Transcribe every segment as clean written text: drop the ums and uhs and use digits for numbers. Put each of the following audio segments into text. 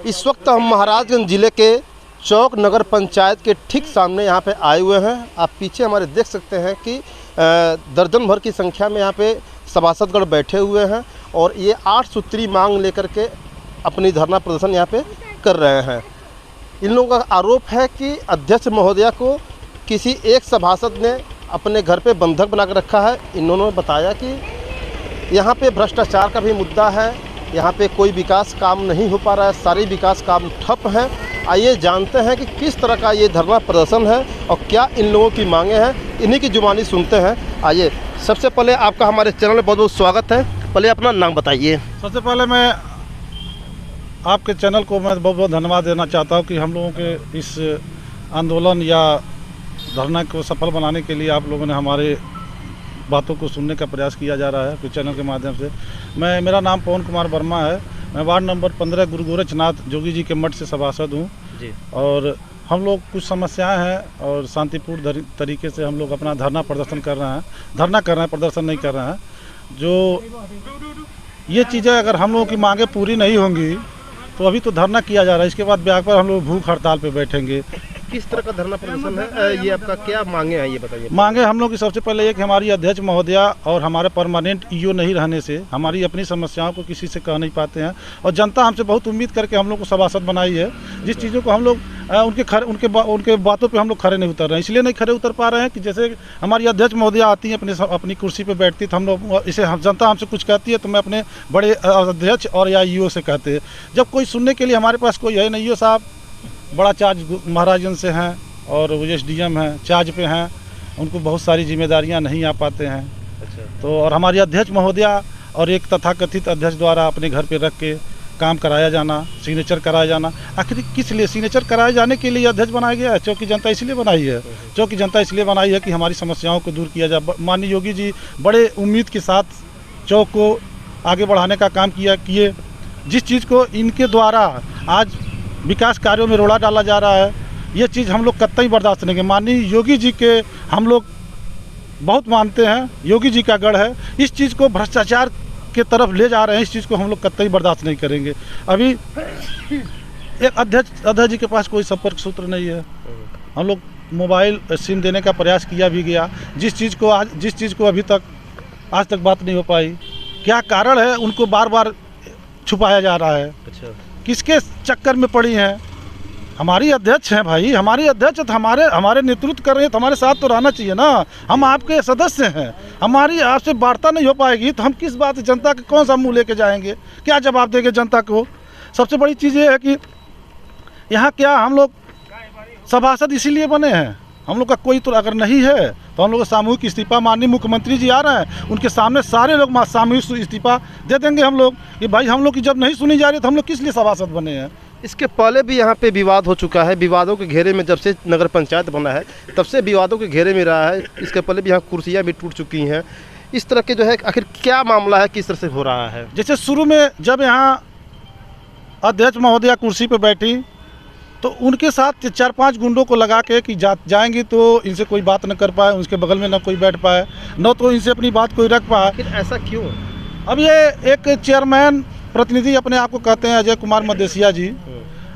इस वक्त हम महाराजगंज जिले के चौक नगर पंचायत के ठीक सामने यहाँ पे आए हुए हैं। आप पीछे हमारे देख सकते हैं कि दर्जन भर की संख्या में यहाँ पे सभासदगण बैठे हुए हैं और ये 8 सूत्री मांग लेकर के अपनी धरना प्रदर्शन यहाँ पे कर रहे हैं। इन लोगों का आरोप है कि अध्यक्ष महोदया को किसी एक सभासद ने अपने घर पे बंधक बना कर रखा है। इन्होंने बताया कि यहाँ पे भ्रष्टाचार का भी मुद्दा है, यहाँ पे कोई विकास काम नहीं हो पा रहा है, सारे विकास काम ठप हैं। आइए जानते हैं कि किस तरह का ये धरना प्रदर्शन है और क्या इन लोगों की मांगे हैं, इन्हीं की जुबानी सुनते हैं। आइए, सबसे पहले आपका हमारे चैनल में बहुत बहुत स्वागत है। पहले अपना नाम बताइए। सबसे पहले मैं आपके चैनल को मैं बहुत बहुत धन्यवाद देना चाहता हूँ कि हम लोगों के इस आंदोलन या धरना को सफल बनाने के लिए आप लोगों ने हमारे बातों को सुनने का प्रयास किया जा रहा है आपके चैनल के माध्यम से। मेरा नाम पवन कुमार वर्मा है। मैं वार्ड नंबर 15 गुरु गोरक्षनाथ जोगी जी के मठ से सभासद हूँ जी। और हम लोग कुछ समस्याएं हैं और शांतिपूर्ण तरीके से हम लोग अपना धरना प्रदर्शन कर रहे हैं। धरना कर रहे हैं, प्रदर्शन नहीं कर रहे हैं। जो ये चीज़ें अगर हम लोगों की मांगे पूरी नहीं होंगी तो अभी तो धरना किया जा रहा है, इसके बाद ब्याह पर हम लोग भूख हड़ताल पे बैठेंगे। किस तरह का धरना प्रदर्शन है, ये आपका क्या मांगे हैं, ये बताइए। मांगे हम लोग की सबसे पहले एक हमारी अध्यक्ष महोदया और हमारे परमानेंट ईओ नहीं रहने से हमारी अपनी समस्याओं को किसी से कह नहीं पाते हैं और जनता हमसे बहुत उम्मीद करके हम लोग को सभासद बनाई है। जिस चीज़ों को हम लोग उनके बातों पे हम लोग खड़े नहीं उतर रहे हैं। इसलिए नहीं खड़े उतर पा रहे हैं कि जैसे हमारी अध्यक्ष महोदया आती हैं अपनी कुर्सी पे बैठती तो हम लोग इसे जनता हमसे कुछ कहती है तो मैं अपने बड़े अध्यक्ष और या ईओ से कहते हैं। जब कोई सुनने के लिए हमारे पास कोई है नहीं, ईओ साहब बड़ा चार्ज महाराजगंज से हैं और वो एसडीएम हैं, चार्ज पे हैं, उनको बहुत सारी जिम्मेदारियां नहीं आ पाते हैं। अच्छा। तो और हमारी अध्यक्ष महोदया और एक तथाकथित अध्यक्ष द्वारा अपने घर पे रख के काम कराया जाना, सिग्नेचर कराया जाना। आखिर किस लिए सिग्नेचर कराए जाने के लिए अध्यक्ष बनाया गया है? चौकी जनता इसलिए बनाई है। चौकी जनता इसलिए बनाई है कि हमारी समस्याओं को दूर किया जाए। माननीय योगी जी बड़े उम्मीद के साथ चौक को आगे बढ़ाने का काम किए। जिस चीज़ को इनके द्वारा आज विकास कार्यों में रोड़ा डाला जा रहा है, ये चीज़ हम लोग कतई बर्दाश्त नहीं करेंगे। माननीय योगी जी के हम लोग बहुत मानते हैं, योगी जी का गढ़ है। इस चीज़ को भ्रष्टाचार के तरफ ले जा रहे हैं, इस चीज़ को हम लोग कतई बर्दाश्त नहीं करेंगे। अभी एक अध्यक्ष जी के पास कोई संपर्क सूत्र नहीं है। हम लोग मोबाइल सिम देने का प्रयास किया भी गया, जिस चीज़ को अभी तक आज तक बात नहीं हो पाई। क्या कारण है, उनको बार बार छुपाया जा रहा है। अच्छा। किसके चक्कर में पड़ी हैं? हमारी अध्यक्ष हैं भाई, हमारी अध्यक्ष तो हमारे नेतृत्व कर रहे हैं तो हमारे साथ तो रहना चाहिए ना। हम आपके सदस्य हैं, हमारी आपसे वार्ता नहीं हो पाएगी तो हम किस बात जनता के कौन सा मुंह लेके जाएंगे, क्या जवाब देंगे जनता को? सबसे बड़ी चीज़ ये है कि यहाँ क्या हम लोग सभासद इसीलिए बने हैं। हम लोग का कोई तो अगर नहीं है तो हम लोग सामूहिक इस्तीफा, माननीय मुख्यमंत्री जी आ रहे हैं, उनके सामने सारे लोग सामूहिक इस्तीफा दे देंगे हम लोग कि भाई हम लोग की जब नहीं सुनी जा रही तो हम लोग किस लिए सभासद बने हैं। इसके पहले भी यहाँ पे विवाद हो चुका है। विवादों के घेरे में जब से नगर पंचायत बना है तब से विवादों के घेरे में रहा है। इसके पहले भी यहाँ कुर्सियाँ भी टूट चुकी हैं। इस तरह के जो है आखिर क्या मामला है, किस तरह से हो रहा है? जैसे शुरू में जब यहाँ अध्यक्ष महोदया कुर्सी पर बैठी तो उनके साथ 4-5 गुंडों को लगा के कि जाएंगी तो इनसे कोई बात न कर पाए, उनके बगल में न कोई बैठ पाए, न तो इनसे अपनी बात कोई रख पाए। फिर ऐसा क्यों? अब ये एक चेयरमैन प्रतिनिधि अपने आप को कहते हैं अजय कुमार मदेशिया जी।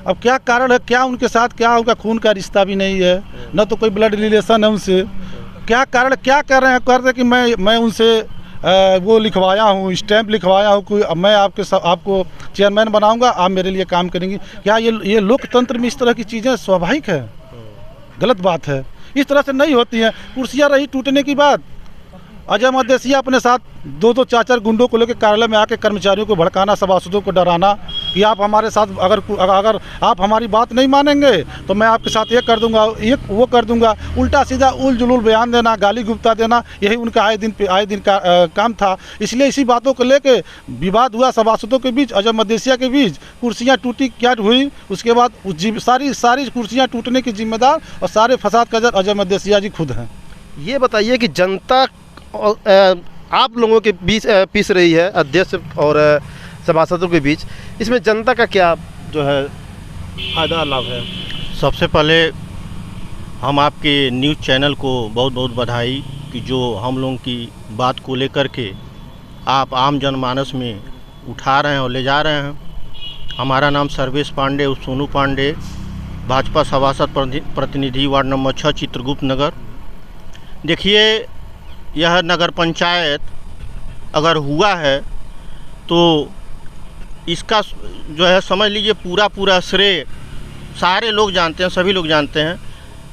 अब क्या कारण है, क्या उनके साथ क्या उनका खून का रिश्ता भी नहीं है, न तो कोई ब्लड रिलेशन है उनसे। क्या कारण, क्या कर रहे हैं? कहते हैं कि मैं उनसे वो लिखवाया हूँ, स्टैंप लिखवाया हूँ कि मैं आपको चेयरमैन बनाऊंगा, आप मेरे लिए काम करेंगी। क्या ये लोकतंत्र में इस तरह की चीज़ें स्वाभाविक है? गलत बात है, इस तरह से नहीं होती हैं। कुर्सियाँ रही टूटने की बात, अजय मदेशिया अपने साथ 2-2, 4-4 गुंडों को लेकर कार्यालय में आके कर्मचारियों को भड़काना, सभासदों को डराना कि आप हमारे साथ अगर आप हमारी बात नहीं मानेंगे तो मैं आपके साथ ये कर दूंगा, ये वो कर दूंगा। उल्टा सीधा उल जुलूल बयान देना, गाली गुप्ता देना, यही उनका आए दिन का काम था। इसलिए इसी बातों को लेके विवाद हुआ सभासदों के बीच, अजय मदेशिया के बीच। कुर्सियाँ टूटी क्या हुई, उसके बाद सारी कुर्सियाँ टूटने की जिम्मेदार और सारे फसाद का जड़ अजय मदेशिया जी खुद हैं। ये बताइए कि जनता आप लोगों के बीच पीस रही है, अध्यक्ष और सभासदों के बीच, इसमें जनता का क्या जो है फायदा लाभ है? सबसे पहले हम आपके न्यूज़ चैनल को बहुत बहुत बधाई कि जो हम लोगों की बात को लेकर के आप आम जनमानस में उठा रहे हैं और ले जा रहे हैं। हमारा नाम सर्वेश पांडे उर्फ सोनू पांडे, भाजपा सभासद प्रतिनिधि वार्ड नंबर 6 चित्रगुप्त नगर। देखिए, यह नगर पंचायत अगर हुआ है तो इसका जो है समझ लीजिए पूरा श्रेय सारे लोग जानते हैं, सभी लोग जानते हैं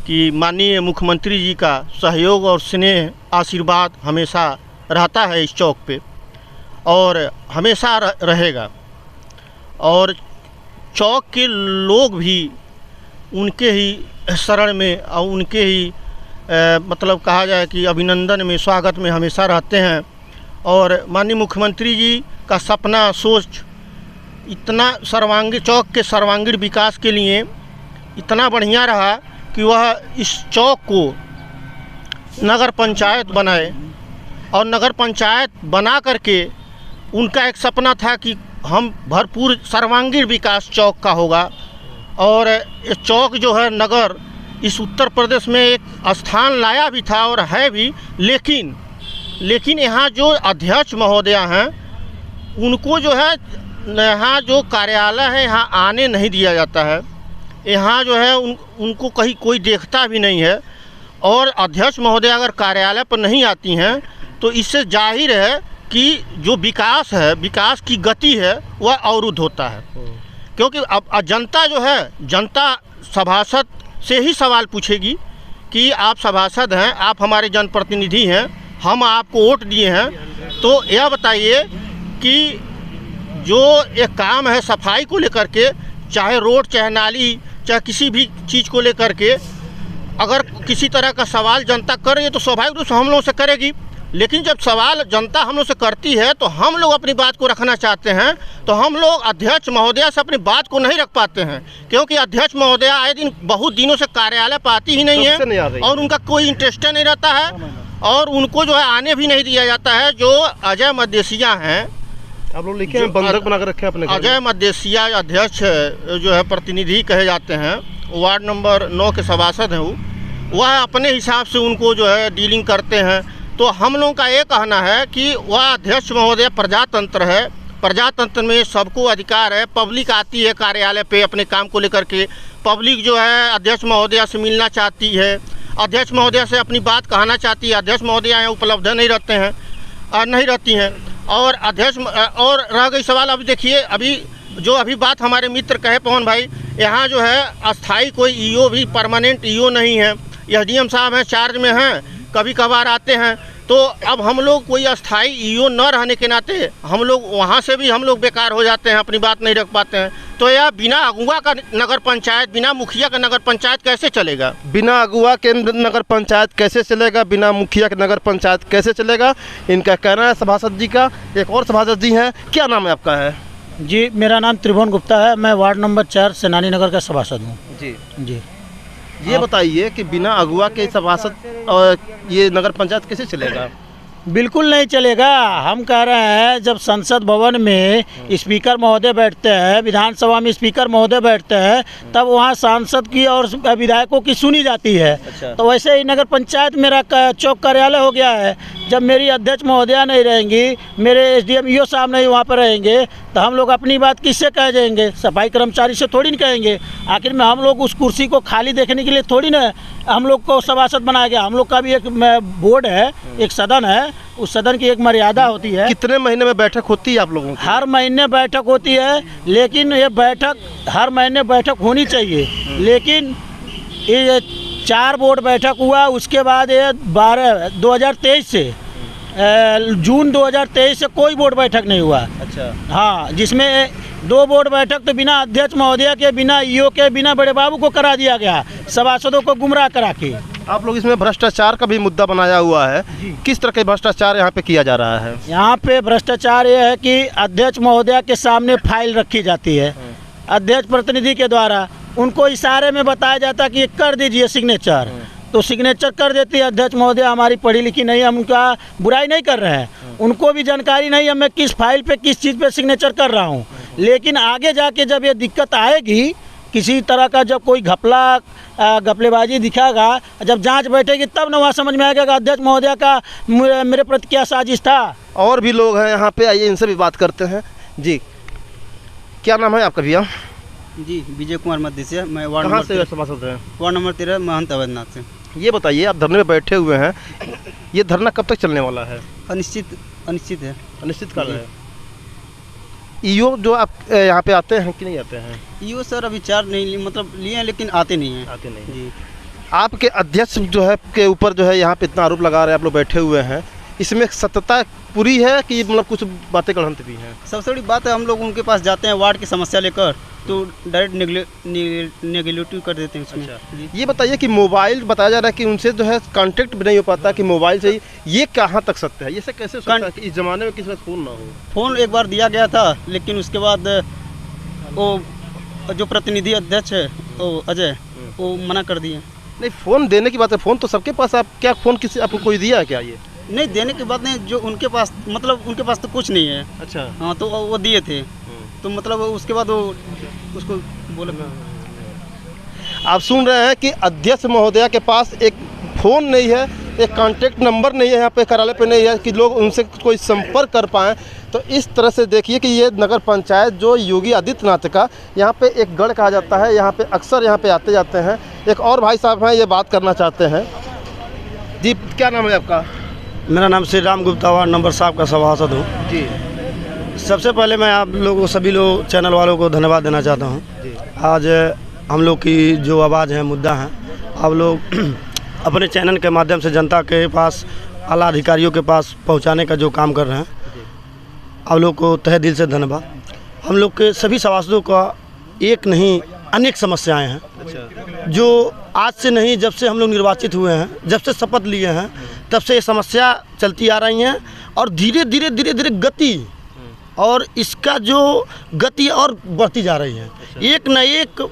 कि माननीय मुख्यमंत्री जी का सहयोग और स्नेह आशीर्वाद हमेशा रहता है इस चौक पे और हमेशा रहेगा। और चौक के लोग भी उनके ही शरण में और उनके ही मतलब कहा जाए कि अभिनंदन में, स्वागत में हमेशा रहते हैं। और माननीय मुख्यमंत्री जी का सपना, सोच इतना चौक के सर्वांगीण विकास के लिए इतना बढ़िया रहा कि वह इस चौक को नगर पंचायत बनाए और नगर पंचायत बना करके उनका एक सपना था कि हम भरपूर सर्वांगीण विकास चौक का होगा। और ये चौक जो है नगर इस उत्तर प्रदेश में एक स्थान लाया भी था और है भी, लेकिन यहाँ जो अध्यक्ष महोदय हैं उनको जो है यहाँ जो कार्यालय है यहाँ आने नहीं दिया जाता है। यहाँ जो है उनको कहीं कोई देखता भी नहीं है। और अध्यक्ष महोदय अगर कार्यालय पर नहीं आती हैं तो इससे जाहिर है कि जो विकास है, विकास की गति है वह अवरुद्ध होता है। क्योंकि अब जनता जो है, जनता सभासद से ही सवाल पूछेगी कि आप सभासद हैं, आप हमारे जनप्रतिनिधि हैं, हम आपको वोट दिए हैं, तो यह बताइए कि जो एक काम है सफाई को लेकर के, चाहे रोड, चाहे नाली, चाहे किसी भी चीज़ को लेकर के अगर किसी तरह का सवाल जनता कर रही है तो स्वाभाविक रूप से हम लोगों से करेगी। लेकिन जब सवाल जनता हम लोग से करती है तो हम लोग अपनी बात को रखना चाहते हैं, तो हम लोग अध्यक्ष महोदया से अपनी बात को नहीं रख पाते हैं, क्योंकि अध्यक्ष महोदया आए दिन बहुत दिनों से कार्यालय पर आती ही नहीं है और उनका कोई इंटरेस्ट नहीं रहता है और उनको जो है आने भी नहीं दिया जाता है। जो अजय मदेशिया हैं, आप लोग लिखे हैं, बंधक बना कर रखे अपने घर में। अजय मदेशिया अध्यक्ष जो है प्रतिनिधि कहे जाते हैं, वार्ड नंबर 9 के सभासद हैं, वह अपने हिसाब से उनको जो है डीलिंग करते हैं। तो हम लोगों का ये कहना है कि वह अध्यक्ष महोदय प्रजातंत्र है, प्रजातंत्र में सबको अधिकार है। पब्लिक आती है कार्यालय पे अपने काम को लेकर के, पब्लिक जो है अध्यक्ष महोदया से मिलना चाहती है, अध्यक्ष महोदया से अपनी बात कहना चाहती है। अध्यक्ष महोदया यहाँ उपलब्ध नहीं रहते हैं और नहीं रहती हैं। और अध्यक्ष और रह गई सवाल, अभी देखिए अभी बात हमारे मित्र कहे पवन भाई, यहाँ जो है अस्थाई कोई ईओ भी, परमानेंट ईओ नहीं है। एसडीएम साहब हैं, चार्ज में हैं, कभी कभार आते हैं। तो अब हम लोग कोई अस्थाई ईओ न रहने के नाते हम लोग वहाँ से भी हम लोग बेकार हो जाते हैं, अपनी बात नहीं रख पाते हैं। तो यह बिना अगुआ का नगर पंचायत, बिना मुखिया का नगर पंचायत कैसे चलेगा? बिना अगुआ के नगर पंचायत कैसे चलेगा? बिना मुखिया के नगर पंचायत कैसे चलेगा? इनका कहना है सभासद जी का। एक और सभासद जी हैं, क्या नाम है आपका? है जी, मेरा नाम त्रिभुवन गुप्ता है, मैं वार्ड नंबर 4 सेनानी नगर का सभासद हूँ। जी ये बताइए कि बिना अगुआ के सभासद और ये नगर पंचायत कैसे चलेगा? बिल्कुल नहीं चलेगा। हम कह रहे हैं जब संसद भवन में स्पीकर महोदय बैठते हैं, विधानसभा में स्पीकर महोदय बैठते हैं, तब वहाँ सांसद की और विधायकों की सुनी जाती है। अच्छा। तो वैसे ही नगर पंचायत मेरा चौक कार्यालय हो गया है। जब मेरी अध्यक्ष महोदया नहीं रहेंगी, मेरे एसडीएम ईओ साहब नहीं वहाँ पर रहेंगे, तो हम लोग अपनी बात किससे कह जाएंगे? सफाई कर्मचारी से थोड़ी ना कहेंगे। आखिर में हम लोग उस कुर्सी को खाली देखने के लिए थोड़ी ना हम लोग को सभासद बनाया गया। हम लोग का भी एक बोर्ड है, एक सदन है, उस सदन की एक मर्यादा होती है। कितने महीने में बैठक होती है आप लोगों की? हर महीने बैठक होती है, लेकिन ये बैठक हर महीने बैठक होनी चाहिए। लेकिन ये 4 बोर्ड बैठक हुआ, उसके बाद ये 2023 से जून 2023 से कोई बोर्ड बैठक नहीं हुआ। अच्छा। हाँ, जिसमें 2 बोर्ड बैठक तो बिना अध्यक्ष महोदया के, बिना ईओ के, बिना बड़े बाबू को करा दिया गया, सभासदों को गुमराह करा के। आप लोग इसमें भ्रष्टाचार का भी मुद्दा बनाया हुआ है, किस तरह के भ्रष्टाचार यहाँ पे किया जा रहा है? यहाँ पे भ्रष्टाचार ये है कि अध्यक्ष महोदया के सामने फाइल रखी जाती है, अध्यक्ष प्रतिनिधि के द्वारा उनको इशारे में बताया जाता है कि कर दीजिए सिग्नेचर, तो सिग्नेचर कर देती है। अध्यक्ष महोदया हमारी पढ़ी लिखी नहीं, हम उनका बुराई नहीं कर रहे हैं, उनको भी जानकारी नहीं है मैं किस फाइल पे किस चीज़ पे सिग्नेचर कर रहा हूँ। लेकिन आगे जाके जब ये दिक्कत आएगी, किसी तरह का जब कोई घपलेबाजी दिखाएगा, जब जांच बैठेगी, तब न वहाँ समझ में आएगा कि अध्यक्ष महोदया का मेरे प्रति क्या साजिश था। और भी लोग हैं यहाँ पे, आइए इनसे भी बात करते हैं। जी, क्या नाम है आपका भैया? जी विजय कुमार मध्य से, मैं वार्ड कहाँ नंबर से सभासद हैं? वार्ड नंबर 13 महंत अवैधनाथ से। ये बताइए, आप धरने में बैठे हुए हैं, ये धरना कब तक चलने वाला है? अनिश्चित है। अनिश्चित काल है। ईओ जो आप यहाँ पे आते हैं कि नहीं आते हैं? ईओ सर अभी चार्ज नहीं मतलब लिए हैं, लेकिन आते नहीं हैं। आते नहीं। जी आपके अध्यक्ष जो है के ऊपर जो है यहाँ पे इतना आरोप लगा रहे हैं, आप लोग बैठे हुए हैं, इसमें सत्यता पूरी है कि मतलब कुछ बातें गढ़ंत भी हैं? सबसे बड़ी बात है, हम लोग उनके पास जाते हैं वार्ड की समस्या लेकर तो डायरेक्ट नेगेटिव कर देते हैं उसमें। जी ये बताइए कि मोबाइल बताया जा रहा है कि उनसे जो है कांटेक्ट भी नहीं हो पाता कि मोबाइल से ही, ये कहाँ तक सत्य है? ये से कैसे हो सकता है कि इस ज़माने में किसी का फ़ोन ना हो? फ़ोन एक बार दिया गया था, लेकिन उसके बाद वो जो प्रतिनिधि अध्यक्ष है वो अजय, वो मना कर दिए। नहीं, फ़ोन देने की बात है, फ़ोन तो सबके पास, आप क्या फ़ोन किसी आपको कोई दिया है क्या? ये नहीं देने की बात नहीं, जो उनके पास मतलब उनके पास तो कुछ नहीं है। अच्छा। हाँ तो वो दिए थे, तो मतलब उसके बाद वो उसको बोले। आप सुन रहे हैं कि अध्यक्ष महोदया के पास एक फ़ोन नहीं है, एक कांटेक्ट नंबर नहीं है, यहाँ पे कार्यालय पे नहीं है कि लोग उनसे कोई संपर्क कर पाएँ। तो इस तरह से देखिए कि ये नगर पंचायत जो योगी आदित्यनाथ का यहाँ पे एक गढ़ कहा जाता है, यहाँ पे अक्सर यहाँ पे आते जाते हैं। एक और भाई साहब हैं, ये बात करना चाहते हैं। जी क्या नाम है आपका? मेरा नाम श्री राम गुप्ता, वार्ड नंबर 7 का सभासद हूँ। जी सबसे पहले मैं आप लोगों सभी लोग चैनल वालों को धन्यवाद देना चाहता हूँ। आज हम लोग की जो आवाज़ है, मुद्दा है, आप लोग अपने चैनल के माध्यम से जनता के पास, आला अधिकारियों के पास पहुँचाने का जो काम कर रहे हैं, आप लोग को तहे दिल से धन्यवाद। हम लोग के सभी सभासदों का एक नहीं अनेक समस्याएं हैं जो आज से नहीं, जब से हम लोग निर्वाचित हुए हैं, जब से शपथ लिए हैं, तब से ये समस्या चलती आ रही हैं और धीरे धीरे गति और इसका जो गति और बढ़ती जा रही है। एक न एक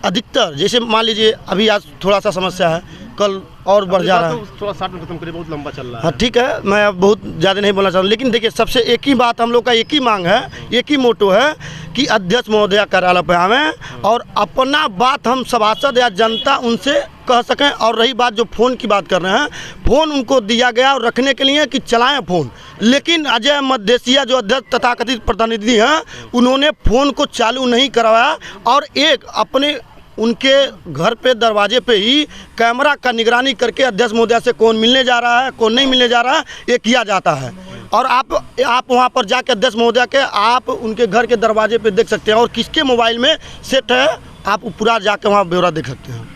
अधिकतर, जैसे मान लीजिए अभी आज थोड़ा सा समस्या है, कल और बढ़ जा रहा है। थोड़ा शॉर्ट में खत्म करिए, बहुत लंबा चल रहा है। हाँ ठीक है, मैं अब बहुत ज़्यादा नहीं बोलना चाहूँ, लेकिन देखिए सबसे एक ही बात, हम लोग का एक ही मांग है, एक ही मोटो है कि अध्यक्ष महोदया कार्यालय पर आवें और अपना बात हम सभासद या जनता उनसे कह सकें। और रही बात जो फ़ोन की बात कर रहे हैं, फ़ोन उनको दिया गया और रखने के लिए कि चलाएं फ़ोन, लेकिन अजय मदेशिया जो अध्यक्ष तथाकथित प्रतिनिधि हैं, उन्होंने फ़ोन को चालू नहीं करवाया और एक अपने उनके घर पे दरवाजे पे ही कैमरा का निगरानी करके अध्यक्ष महोदया से कौन मिलने जा रहा है, कौन नहीं मिलने जा रहा है, ये किया जाता है। और आप वहाँ पर जाके अध्यक्ष महोदया के आप उनके घर के दरवाजे पे देख सकते हैं और किसके मोबाइल में सेट है, आप पूरा जाके वहाँ ब्यौरा देख सकते हैं।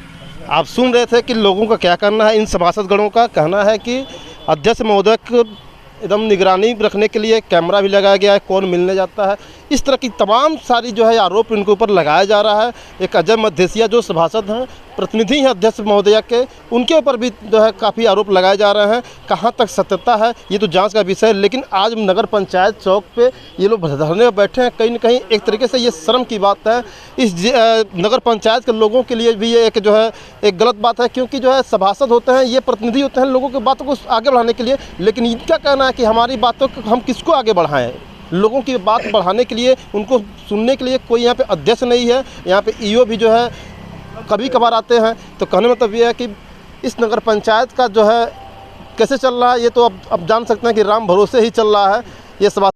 आप सुन रहे थे कि लोगों का क्या कहना है। इन सभासदगणों का कहना है कि अध्यक्ष महोदय को एकदम निगरानी रखने के लिए कैमरा भी लगाया गया है, कौन मिलने जाता है, इस तरह की तमाम सारी जो है आरोप इनके ऊपर लगाया जा रहा है। एक अजय मदेशिया जो सभासद हैं, प्रतिनिधि हैं अध्यक्ष महोदया के, उनके ऊपर भी जो है काफ़ी आरोप लगाए जा रहे हैं। कहाँ तक सत्यता है ये तो जांच का विषय है, लेकिन आज नगर पंचायत चौक पे ये लोग धरने में बैठे हैं। कहीं न कहीं एक तरीके से ये शर्म की बात है। इस नगर पंचायत के लोगों के लिए भी ये एक जो है एक गलत बात है, क्योंकि जो है सभासद होते हैं, ये प्रतिनिधि होते हैं लोगों की बातों को आगे बढ़ाने के लिए, लेकिन इनका कहना है कि हमारी बातों को हम किसको आगे बढ़ाएँ। लोगों की बात बढ़ाने के लिए, उनको सुनने के लिए कोई यहाँ पे अध्यक्ष नहीं है। यहाँ पे ईओ भी जो है कभी कभार आते हैं। तो कहने मतलब ये है कि इस नगर पंचायत का जो है कैसे चल रहा है, ये तो अब जान सकते हैं कि राम भरोसे ही चल रहा है। ये सब